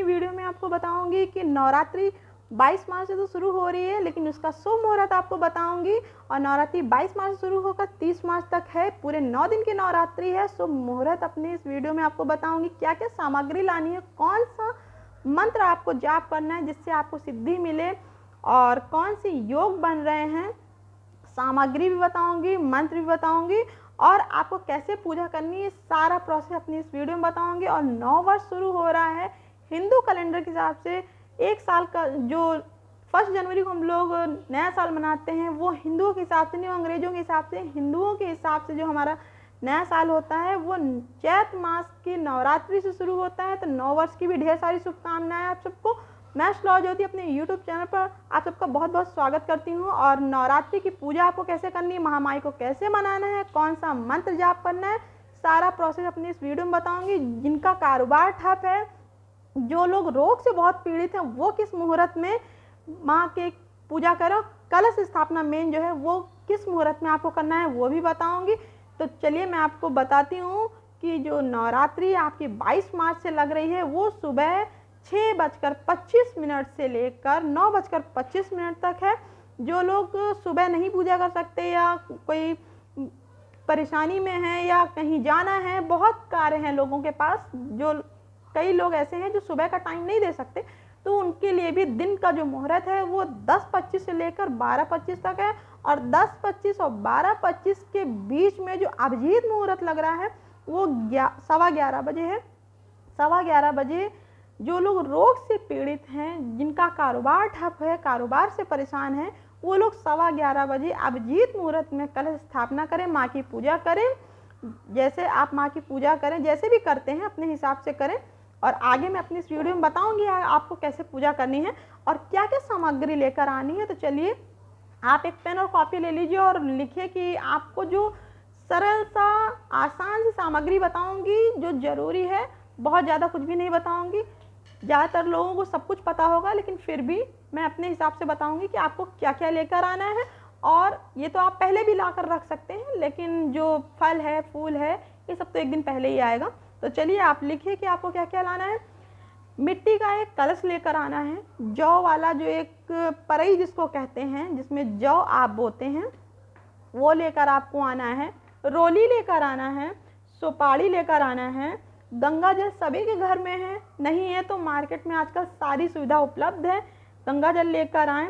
अपनी वीडियो में आपको बताऊंगी कि नवरात्रि 22 मार्च से तो शुरू हो रही है, लेकिन उसका शुभ मुहूर्त आपको बताऊंगी। और नवरात्रि 22 मार्च से शुरू होकर 30 मार्च तक है, पूरे 9 दिन की नवरात्रि है। शुभ मुहूर्त अपने इस वीडियो में आपको बताऊंगी, क्या क्या सामग्री लानी है, कौन सा मंत्र आपको जाप करना है जिससे आपको सिद्धि मिले, और कौन से योग बन रहे हैं, सामग्री भी बताऊंगी, मंत्र भी बताऊंगी, और आपको कैसे पूजा करनी है, सारा प्रोसेस अपनी इस वीडियो में बताऊंगी। और 9 वर्ष शुरू हो रहा है हिंदू कैलेंडर के हिसाब से। एक साल का जो 1 जनवरी को हम लोग नया साल मनाते हैं, वो हिंदुओं के हिसाब से नहीं, अंग्रेजों के हिसाब से, हिंदुओं के हिसाब से जो हमारा नया साल होता है वो चैत मास की नवरात्रि से शुरू होता है। तो 9 वर्ष की भी ढेर सारी शुभकामनाएं आप सबको। मैं श्लोक ज्योति अपने यूट्यूब चैनल पर आप सबका बहुत बहुत स्वागत करती हूँ। और नवरात्रि की पूजा आपको कैसे करनी है, महामाई को कैसे मनाना है, कौन सा मंत्र जाप करना है, सारा प्रोसेस अपनी इस वीडियो में बताऊंगी। जिनका कारोबार ठप है, जो लोग रोग से बहुत पीड़ित हैं, वो किस मुहूर्त में माँ के पूजा करो, कलश स्थापना मेन जो है वो किस मुहूर्त में आपको करना है वो भी बताऊंगी। तो चलिए मैं आपको बताती हूँ कि जो नवरात्रि आपकी 22 मार्च से लग रही है वो सुबह 6:25 से लेकर 9:25 तक है। जो लोग सुबह नहीं पूजा कर सकते या कोई परेशानी में है या कहीं जाना है, बहुत कार्य हैं लोगों के पास, जो कई लोग ऐसे हैं जो सुबह का टाइम नहीं दे सकते, तो उनके लिए भी दिन का जो मुहूर्त है वो 10:25 से लेकर 12:25 तक है। और 10:25 और 12:25 के बीच में जो अभिजीत मुहूर्त लग रहा है वो 11:15 बजे है। 11:15 बजे जो लोग रोग से पीड़ित हैं, जिनका कारोबार ठप है, कारोबार से परेशान है, वो लोग 11:15 बजे अभिजीत मुहूर्त में कलश स्थापना करें, माँ की पूजा करें। जैसे आप माँ की पूजा करें, जैसे भी करते हैं अपने हिसाब से करें। और आगे मैं अपनी इस वीडियो में बताऊंगी आपको कैसे पूजा करनी है और क्या क्या सामग्री लेकर आनी है। तो चलिए आप एक पेन और कॉपी ले लीजिए और लिखिए कि आपको जो सरल सा आसान सी सामग्री बताऊंगी जो ज़रूरी है, बहुत ज़्यादा कुछ भी नहीं बताऊंगी। ज़्यादातर लोगों को सब कुछ पता होगा, लेकिन फिर भी मैं अपने हिसाब से बताऊंगी कि आपको क्या क्या लेकर आना है। और ये तो आप पहले भी ला कर रख सकते हैं, लेकिन जो फल है, फूल है, ये सब तो एक दिन पहले ही आएगा। तो चलिए आप लिखिए कि आपको क्या क्या लाना है। मिट्टी का एक कलश लेकर आना है, जौ वाला, जो एक परई जिसको कहते हैं, जिसमें जौ आप बोते हैं, वो लेकर आपको आना है। रोली लेकर आना है, सुपारी लेकर आना है। गंगा जल सभी के घर में है, नहीं है तो मार्केट में आजकल सारी सुविधा उपलब्ध है, गंगा जल लेकर आएँ।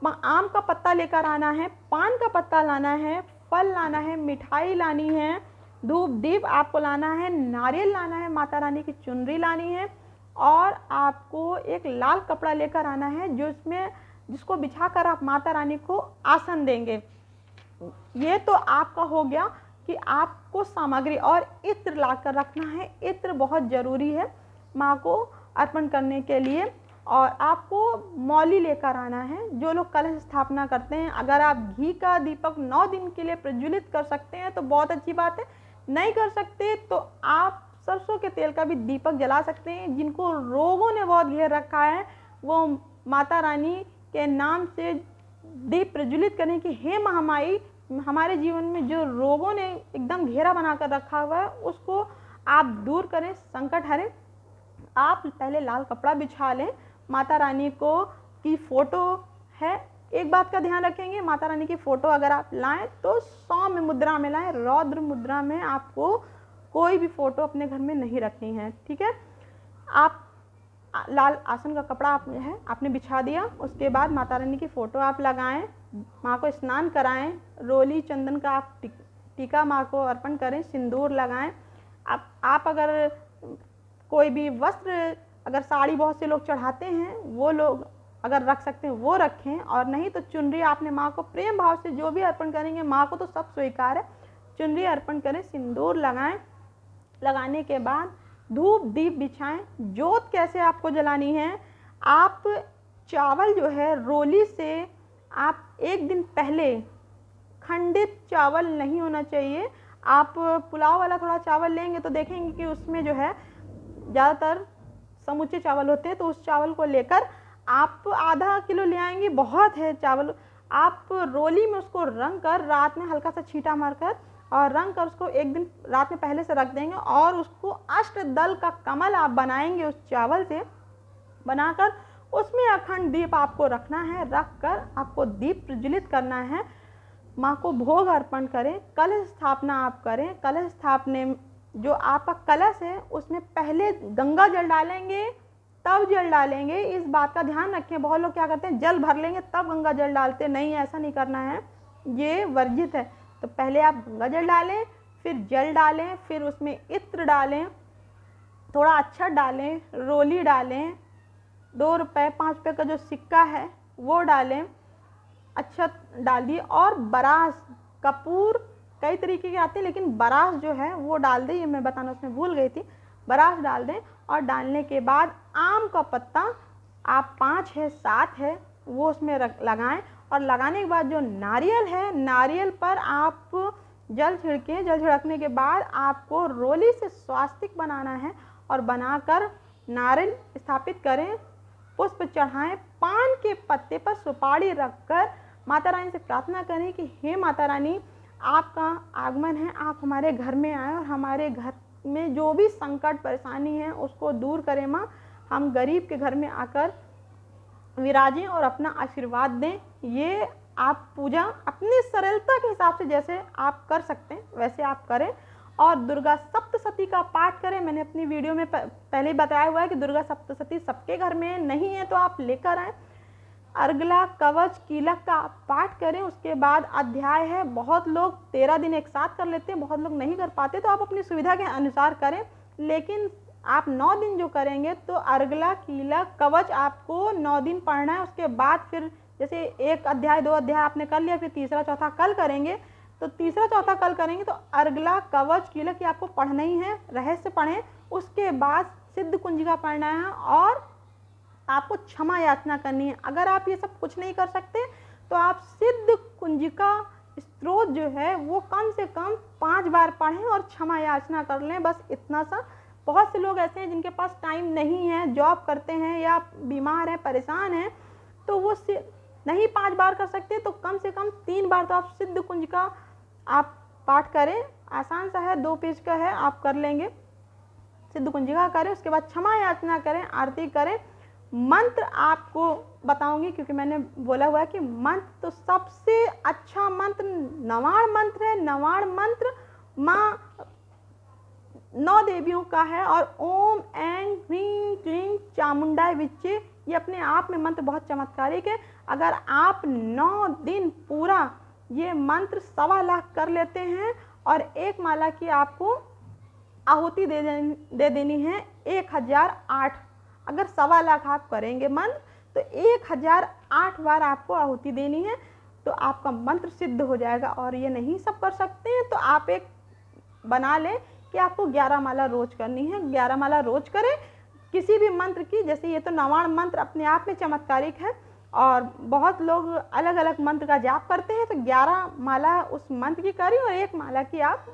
आम का पत्ता लेकर आना है, पान का पत्ता लाना है, फल लाना है, मिठाई लानी है, धूप दीप आपको लाना है, नारियल लाना है, माता रानी की चुनरी लानी है, और आपको एक लाल कपड़ा लेकर आना है जिसको बिछाकर आप माता रानी को आसन देंगे। ये तो आपका हो गया कि आपको सामग्री। और इत्र लाकर रखना है, इत्र बहुत ज़रूरी है माँ को अर्पण करने के लिए। और आपको मौली लेकर आना है, जो लोग कलश स्थापना करते हैं। अगर आप घी का दीपक 9 दिन के लिए प्रज्वलित कर सकते हैं तो बहुत अच्छी बात है, नहीं कर सकते तो आप सरसों के तेल का भी दीपक जला सकते हैं। जिनको रोगों ने बहुत घेर रखा है, वो माता रानी के नाम से दीप प्रज्वलित करें कि हे महामाई, हमारे जीवन में जो रोगों ने एकदम घेरा बनाकर रखा हुआ है उसको आप दूर करें, संकट हरें। आप पहले लाल कपड़ा बिछा लें। माता रानी को की फ़ोटो है, एक बात का ध्यान रखेंगे, माता रानी की फ़ोटो अगर आप लाएं तो सौम्य मुद्रा में लाएं, रौद्र मुद्रा में आपको कोई भी फ़ोटो अपने घर में नहीं रखनी है, ठीक है। आप लाल आसन का कपड़ा आपने बिछा दिया, उसके बाद माता रानी की फ़ोटो आप लगाएं, माँ को स्नान कराएं, रोली चंदन का आप टीका माँ को अर्पण करें, सिंदूर लगाएं। आप अगर कोई भी वस्त्र, अगर साड़ी बहुत से लोग चढ़ाते हैं, वो लोग अगर रख सकते हैं वो रखें, और नहीं तो चुनरी आपने माँ को प्रेम भाव से जो भी अर्पण करेंगे, माँ को तो सब स्वीकार है, चुनरी अर्पण करें, सिंदूर लगाएं। लगाने के बाद धूप दीप बिछाएं। जोत कैसे आपको जलानी है, आप चावल जो है रोली से आप एक दिन पहले, खंडित चावल नहीं होना चाहिए। आप पुलाव वाला थोड़ा चावल लेंगे तो देखेंगे कि उसमें जो है ज़्यादातर समूचे चावल होते हैं, तो उस चावल को लेकर आप आधा किलो ले आएंगे, बहुत है चावल। आप रोली में उसको रंग कर रात में हल्का सा छींटा मारकर और रंग कर उसको एक दिन रात में पहले से रख देंगे और उसको अष्टदल का कमल आप बनाएंगे उस चावल से बनाकर, उसमें अखंड दीप आपको रखना है। रख कर आपको दीप प्रज्वलित करना है, माँ को भोग अर्पण करें, कलश स्थापना आप करें। कलश स्थापने जो आपका कलश है उसमें पहले गंगा जल डालेंगे तब जल डालेंगे। इस बात का ध्यान रखें, बहुत लोग क्या करते हैं जल भर लेंगे तब गंगा जल डालते, नहीं ऐसा नहीं करना है, ये वर्जित है। तो पहले आप गंगा जल डालें, फिर जल डालें, फिर उसमें इत्र डालें, थोड़ा अक्षत डालें, रोली डालें, 2 रुपये 5 रुपये का जो सिक्का है वो डालें, अक्षत डालिए और बरास कपूर कई तरीके के आते हैं लेकिन बरास जो है वो डाल दें, ये मैं बताना उसमें भूल गई थी, बरास डाल दें। और डालने के बाद आम का पत्ता आप 5 है 7 है वो उसमें लगाएं और लगाने के बाद जो नारियल है, नारियल पर आप जल छिड़कें। जल छिड़कने के बाद आपको रोली से स्वास्तिक बनाना है और बनाकर नारियल स्थापित करें, पुष्प चढ़ाएं, पान के पत्ते पर सुपारी रखकर माता रानी से प्रार्थना करें कि हे माता रानी, आपका आगमन है, आप हमारे घर में आए और हमारे घर में जो भी संकट परेशानी है उसको दूर करें माँ। हम गरीब के घर में आकर विराजें और अपना आशीर्वाद दें। ये आप पूजा अपनी सरलता के हिसाब से जैसे आप कर सकते हैं वैसे आप करें। और दुर्गा सप्तशती का पाठ करें। मैंने अपनी वीडियो में पहले ही बताया हुआ है कि दुर्गा सप्तशती सबके घर में नहीं है तो आप लेकर आएँ। अर्गला कवच कीलक का पाठ करें। उसके बाद अध्याय है, बहुत लोग 13 दिन एक साथ कर लेते हैं, बहुत लोग नहीं कर पाते, तो आप अपनी सुविधा के अनुसार करें। लेकिन आप 9 दिन जो करेंगे तो अर्गला कीलक कवच आपको 9 दिन पढ़ना है। उसके बाद फिर जैसे 1 अध्याय 2 अध्याय आपने कर लिया, फिर तीसरा चौथा कल करेंगे, तो तीसरा चौथा कल करेंगे तो अर्गला कवच कीलक ये आपको पढ़ना ही है, रहस्य पढ़ें। उसके बाद सिद्ध कुंजिका पढ़ना है और आपको क्षमा याचना करनी है। अगर आप ये सब कुछ नहीं कर सकते तो आप सिद्ध कुंजिका स्त्रोत जो है वो कम से कम 5 बार पढ़ें और क्षमा याचना कर लें, बस इतना सा। बहुत से लोग ऐसे हैं जिनके पास टाइम नहीं है, जॉब करते हैं या बीमार हैं, परेशान हैं, तो वो नहीं 5 बार कर सकते तो कम से कम 3 बार तो आप सिद्ध कुंजिका आप पाठ करें। आसान सा है, 2 पेज का है, आप कर लेंगे। सिद्ध कुंजिका करें, उसके बाद क्षमा याचना करें, आरती करें। मंत्र आपको बताऊंगी क्योंकि मैंने बोला हुआ है कि मंत्र तो सबसे अच्छा मंत्र नवाण मंत्र है। नवाण मंत्र माँ 9 देवियों का है और ओम ऐं ह्रीं क्लीं चामुंडाय विच्चे, ये अपने आप में मंत्र बहुत चमत्कारिक है। अगर आप 9 दिन पूरा ये मंत्र 1.25 लाख कर लेते हैं और 1 माला की आपको आहुति दे देनी है 1008। अगर 1.25 लाख आप करेंगे मंत्र तो 1008 बार आपको आहुति देनी है, तो आपका मंत्र सिद्ध हो जाएगा। और ये नहीं सब कर सकते हैं तो आप एक बना लें कि आपको 11 माला रोज करनी है, 11 माला रोज करें किसी भी मंत्र की। जैसे ये तो नवाण मंत्र अपने आप में चमत्कारिक है और बहुत लोग अलग अलग मंत्र का जाप करते हैं, तो 11 माला उस मंत्र की करें और 1 माला की आप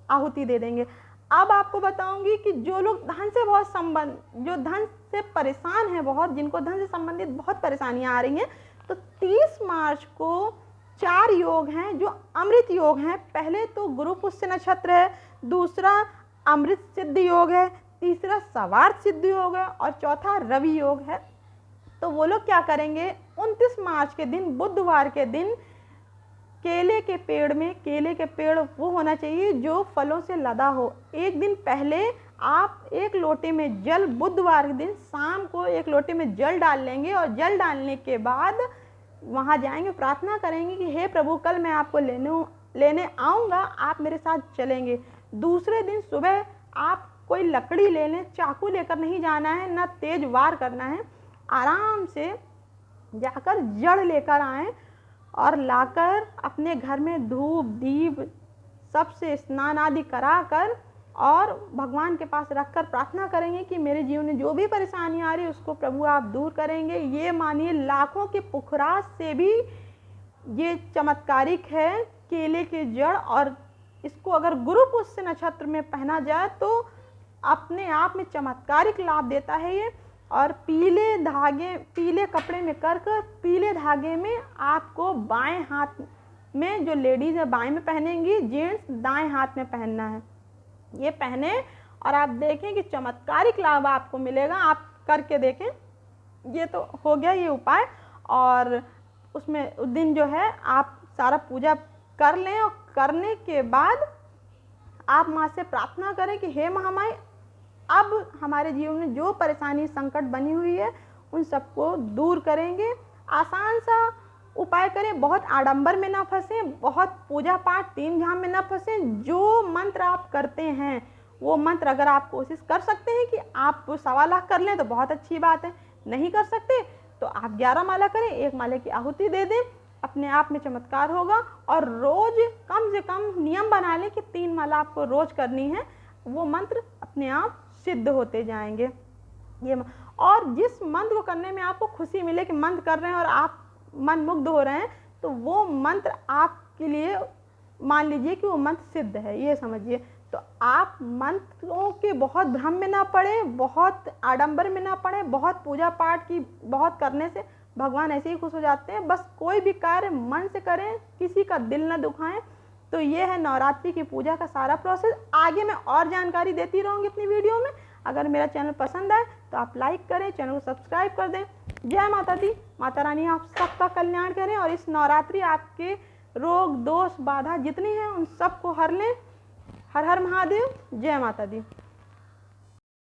आहुति दे देंगे। अब आपको बताऊंगी कि जो लोग धन से बहुत जो धन से परेशान हैं, बहुत जिनको धन से संबंधित बहुत परेशानियां आ रही हैं, तो 30 मार्च को 4 योग हैं जो अमृत योग हैं। पहले तो गुरु पुष्य नक्षत्र है, दूसरा अमृत सिद्ध योग है, तीसरा सवार्थ सिद्ध योग है और चौथा रवि योग है। तो वो लोग क्या करेंगे, 29 मार्च के दिन बुधवार के दिन केले के पेड़ में, केले के पेड़ वो होना चाहिए जो फलों से लदा हो। एक दिन पहले आप 1 लोटे में जल, बुधवार के दिन शाम को 1 लोटे में जल डाल लेंगे और जल डालने के बाद वहाँ जाएंगे, प्रार्थना करेंगे कि हे प्रभु कल मैं आपको लेने आऊँगा, आप मेरे साथ चलेंगे। दूसरे दिन सुबह आप कोई लकड़ी ले लें, चाकू लेकर नहीं जाना है, ना तेज वार करना है, आराम से जाकर जड़ लेकर आएँ और लाकर अपने घर में धूप दीप सबसे स्नान आदि कराकर और भगवान के पास रखकर प्रार्थना करेंगे कि मेरे जीवन में जो भी परेशानी आ रही है उसको प्रभु आप दूर करेंगे। ये मानिए लाखों के पुखराज से भी ये चमत्कारिक है केले के जड़, और इसको अगर गुरु पुष्य नक्षत्र में पहना जाए तो अपने आप में चमत्कारिक लाभ देता है ये। और पीले कपड़े में कर पीले धागे में आपको बाएं हाथ में जो लेडीज़ है बाएं में पहनेंगी, जेंट्स दाएं हाथ में पहनना है। ये पहने और आप देखें कि चमत्कारिक लाभ आपको मिलेगा। आप करके देखें। ये तो हो गया ये उपाय। और उसमें उस दिन जो है आप सारा पूजा कर लें और करने के बाद आप माँ से प्रार्थना करें कि हे महामाई, अब हमारे जीवन में जो परेशानी संकट बनी हुई है उन सबको दूर करेंगे। आसान सा उपाय करें, बहुत आडंबर में ना फंसें, बहुत पूजा पाठ तीम झाम में ना फंसें। जो मंत्र आप करते हैं वो मंत्र अगर आप कोशिश कर सकते हैं कि आप 1.25 लाख कर लें तो बहुत अच्छी बात है। नहीं कर सकते तो आप 11 माला करें, 1 माले की आहुति दे दें, अपने आप में चमत्कार होगा। और रोज कम से कम नियम बना लें कि 3 माला आपको रोज करनी है। वो मंत्र अपने आप सिद्ध होते जाएंगे। ये और जिस मंत्र को करने में आपको खुशी मिले कि मंत्र कर रहे हैं और आप मन मुग्ध हो रहे हैं, तो वो मंत्र आपके लिए मान लीजिए कि वो मंत्र सिद्ध है, ये समझिए। तो आप मंत्रों के बहुत भ्रम में ना पड़े, बहुत आडंबर में ना पड़े। बहुत पूजा पाठ की बहुत करने से भगवान ऐसे ही खुश हो जाते हैं। बस कोई भी कार्य मन से करें, किसी का दिल न दुखाएं। तो ये है नवरात्रि की पूजा का सारा प्रोसेस। आगे मैं और जानकारी देती रहूँगी अपनी वीडियो में। अगर मेरा चैनल पसंद आए तो आप लाइक करें, चैनल को सब्सक्राइब कर दें। जय माता दी। माता रानी आप सबका कल्याण करें और इस नवरात्रि आपके रोग दोष बाधा जितनी हैं उन सबको हर लें। हर हर महादेव। जय माता दी।